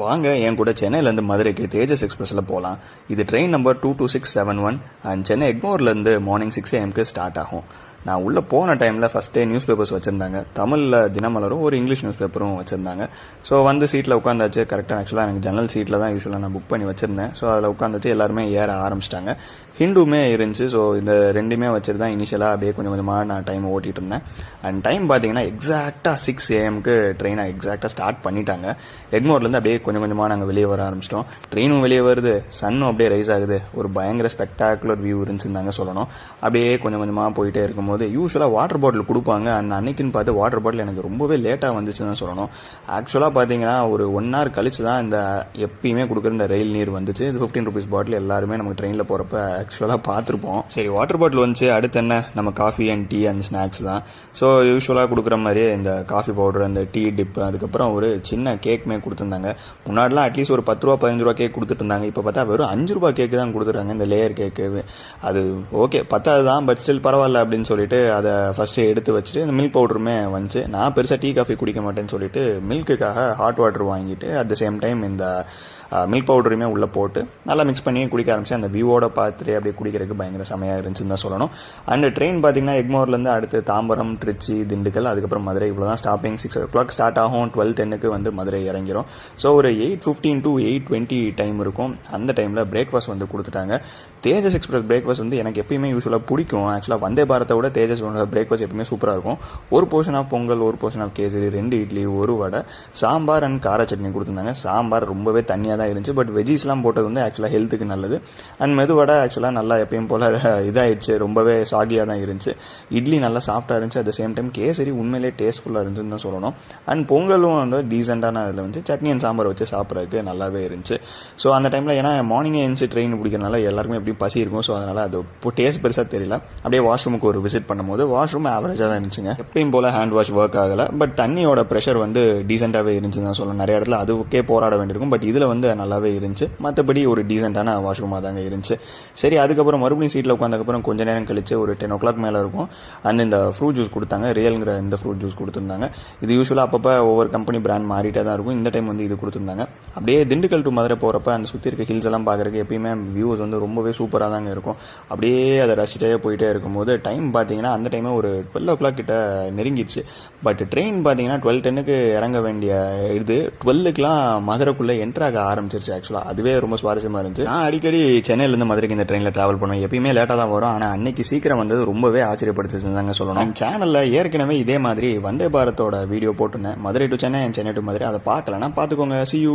வாங்க என் கூட சென்னையிலேருந்து மதுரைக்கு தேஜஸ் எக்ஸ்பிரஸில் போகலாம். இது ட்ரெயின் நம்பர் 22671 அண்ட் சென்னை எக்மோர்லேருந்து மார்னிங் 6 AM ஸ்டார்ட் ஆகும். நான் உள்ளே போன டைமில் ஃபஸ்ட்டே நியூஸ் பேப்பர்ஸ் வச்சுருந்தாங்க. தமிழில் தினமலரும் ஒரு இங்கிலீஷ் நியூஸ் பேப்பரும் வச்சுருந்தாங்க. ஸோ வந்து சீட்டில் உட்காந்தாச்சு. கரெக்டாக ஆக்சுவலாக எனக்கு ஜன்னல் சீட்டில் தான் யூஸ்வலாக நான் புக் பண்ணி வச்சுருந்தேன். ஸோ அதில் உட்காந்தாச்சு. எல்லாருமே ஏற ஆரம்பிச்சிட்டாங்க. ஹிந்துமே இருந்துச்சு. ஸோ இந்த ரெண்டுமே வச்சுட்டு தான் இனிஷியலாக அப்படியே கொஞ்சம் கொஞ்சமாக நான் டைம் ஓட்டிகிட்டு இருந்தேன். அண்ட் டைம் பார்த்தீங்கன்னா எக்ஸாக்டாக 6 AM ட்ரெயினை எக்ஸாக்டாக ஸ்டார்ட் பண்ணிட்டாங்க. எக்மோர்லேருந்து அப்படியே கொஞ்சம் கொஞ்சமாக நாங்கள் வெளியே வர ஆரம்பிச்சிட்டோம். ட்ரெயினும் வெளியே வருது, சன்னும் அப்படியே ரைஸ் ஆகுது. ஒரு பயங்கர ஸ்பெக்டாகுலர் வியூ இருந்துச்சுன்னு சொல்லணும். அப்படியே கொஞ்சம் கொஞ்சமாக போயிட்டே இருக்கும்போது யூஸ்வலாக வாட்டர் பாட்டில் கொடுப்பாங்க. அண்ட் அன்னைக்குன்னு பார்த்து வாட்டர் பாட்டில் எனக்கு ரொம்பவே லேட்டாக வந்துச்சுன்னு சொல்லணும். ஆக்சுவலாக பார்த்தீங்கன்னா ஒரு 1 hour கழிச்சு தான் இந்த எப்பயுமே கொடுக்குற இந்த ரயில் நீர் வந்துச்சு. இது 15 rupees பாட்டில் எல்லாருமே நமக்கு ட்ரெயினில் போகிறப்ப ஆக்சுவலாக பார்த்துருப்போம். சரி, வாட்டர் பாட்டில் வந்துச்சு. அடுத்து என்ன, நம்ம coffee and tea and snacks தான். ஸோ யூஸ்வலாக கொடுக்குற மாதிரியே இந்த காஃபி பவுடர், அந்த டீ டிப்பு, அதுக்கப்புறம் ஒரு சின்ன கேக்குமே கொடுத்துருந்தாங்க. முன்னாடிலாம் அட்லீஸ்ட் ஒரு 10 ரூபா 15 ரூபா கேக் கொடுத்துட்டு இருந்தாங்க. இப்போ பார்த்தா வெறும் 5 ரூபா கேக்கு தான் கொடுத்துருக்காங்க, இந்த லேயர் கேக்கு. அது ஓகே, பத்தாது தான், பட் ஸ்டில் பரவாயில்ல அப்படின்னு சொல்லிட்டு அதை ஃபஸ்ட்டு எடுத்து வச்சுட்டு இந்த மில்க் பவுடருமே வந்துச்சு. நான் பெருசாக டீ காஃபி குடிக்க மாட்டேன்னு சொல்லிட்டு மில்க்குக்காக ஹாட் வாட்டர் வாங்கிட்டு அட் த சேம் டைம் இந்த மில்க் பவுடரையுமே உள்ளே போட்டு நல்லா மிக்ஸ் பண்ணி குடிக்க ஆரம்பிச்சு. அந்த வியூவோட பார்த்துட்டு அப்படியே குடிக்கிறதுக்கு பயங்கர செமையாக இருந்துச்சுன்னு தான் சொல்லணும். அண்ட் ட்ரெயின் பார்த்தீங்கன்னா எக்மோர்லேருந்து அடுத்து தாம்பரம், திருச்சி, திண்டுக்கல், அதுக்கப்புறம் மதுரை. இவ்வளோ தான் ஸ்டாப்பிங். 6 o'clock ஸ்டார்ட் ஆகும். 12:10 வந்து மதுரை இறங்கிரும். ஸோ ஒரு 8:15 to 8:20 டைம் இருக்கும். அந்த டைமில் பிரேக்ஃபாஸ்ட் வந்து கொடுத்துட்டாங்க. தேஜஸ் எக்ஸ்பிரஸ் பிரேக்ஃபாஸ்ட் வந்து எனக்கு எப்பயுமே யூஸ்வலாக பிடிக்கும். ஆக்சுவலாக வந்தே பாரத்தை விட தேஜஸ் பிரேக்ஃபாஸ்ட் எப்பவுமே சூப்பராக இருக்கும். ஒரு போர்ஷன் ஆஃப் பொங்கல், ஒரு போர்ஷன் ஆஃப் கேசரி, 2 இட்லி, ஒரு வடை, சாம்பார் அண்ட் கார சட்னி கொடுத்துருந்தாங்க. சாம்பார் ரொம்பவே தண்ணியாக தான் இருந்துச்சு. பட் வெஜ்ஜீஸ்லாம் போட்டது வந்து ஆக்சுவலாக ஹெல்த்துக்கு நல்லது. அண்ட் மெதுவடை ஆக்சுவலாக நல்லா எப்பயும் போல் இதாகிடுச்சு. ரொம்பவே சாகியாக தான் இருந்துச்சு. இட்லி நல்லா சாஃப்டாக இருந்துச்சு. At the same time kesari உண்மையிலே டேஸ்ட்ஃபுல்லாக இருந்துச்சுன்னு தான் சொல்லணும். அண்ட் பொங்கலும் வந்து டீசெண்டான அதில் வந்து சட்னி அண்ட் சாம்பார் வச்சு சாப்பிட்றதுக்கு நல்லாவே இருந்துச்சு. ஸோ அந்த டைமில் ஏன்னா மார்னிங்கே எழுந்துச்சு ட்ரெயின் பிடிக்கிறனால எல்லாருக்குமே எப்படி பசி இருக்கும். ஸோ அதனால் அது டேஸ்ட் பெருசாக தெரியல. அப்படியே வாஷ்ரூமுக்கு ஒரு விசிட் பண்ணும்போது வாஷ்ரூம் ஆவரேஜாக தான் இருந்துச்சுங்க. எப்பயும் போல் ஹேண்ட் வாஷ் ஒர்க் ஆகலை. பட் தண்ணியோட ப்ரெஷர் வந்து டீசெண்டாகவே இருந்துச்சுன்னு தான் சொல்லணும். நிறைய இடத்துல அதுக்கே போராட வேண்டியிருக்கும். பட் இதில் வந்து நல்லாவே இருந்துச்சு. மற்றபடி ஒரு டீசெண்டான வாஷ்ரூமாக தாங்க இருந்துச்சு. சரி, அதுக்கப்புறம் மறுபடியும் சீட்டில் உட்காந்ததுக்கப்புறம் கொஞ்சம் நேரம் கழிச்சு ஒரு 10 o'clock மேலே இருக்கும். அண்ட் இந்த ஃப்ரூட் ஜூஸ் கொடுத்தாங்க. ரியல்ங்கிற இந்த ஃப்ரூட் ஜூஸ் கொடுத்துருந்தாங்க. இது யூஸ்வலாக அப்பப்போ ஒவ்வொரு கம்பெனி பிராண்ட் மாறிட்டே தான் இருக்கும். இந்த டைம் வந்து இது கொடுத்துருந்தாங்க. அப்படியே திண்டுக்கல் டு மதுரை போகிறப்ப அந்த சுற்றி இருக்க ஹில்ஸ் எல்லாம் பார்க்குறதுக்கு எப்பயுமே வியூஸ் வந்து ரொம்பவே சூப்பராக தாங்க இருக்கும். அப்படியே அதை ரசிச்சிட்டே போயிட்டே இருக்கும்போது டைம் பார்த்தீங்கன்னா அந்த டைமே ஒரு 12 o'clock கிட்ட நெருங்கிடுச்சு. பட் ட்ரெயின் பார்த்தீங்கன்னா 12:10 இறங்க வேண்டிய இது 12க்குலாம் மதுரைக்குள்ளே என்ட்ராக ஆரம்பிச்சிருச்சு. ஆக்சுவலாக அதுவே ரொம்ப சுவாரஸ்யமாக இருந்துச்சு. நான் அடிக்கடி சென்னையிலேருந்து மதுரைக்கு இந்த ட்ரெயினில் ட்ராவல் பண்ணுவேன். எப்பயுமே லேட்டாக தான் வரும். ஆனால் அன்னைக்கு சீக்கிரம் வந்தது ரொம்பவே ஆச்சரியப்படுத்துச்சுன்னு சொல்லணும். சேனலில் ஏற்கனவே இதே மாதிரி வந்தே பாரத்தோட வீடியோ போட்டிருந்தேன். Madurai to Chennai, Chennai to Madurai. அதை பார்க்கலன்னா பார்த்துக்கோங்க. See you.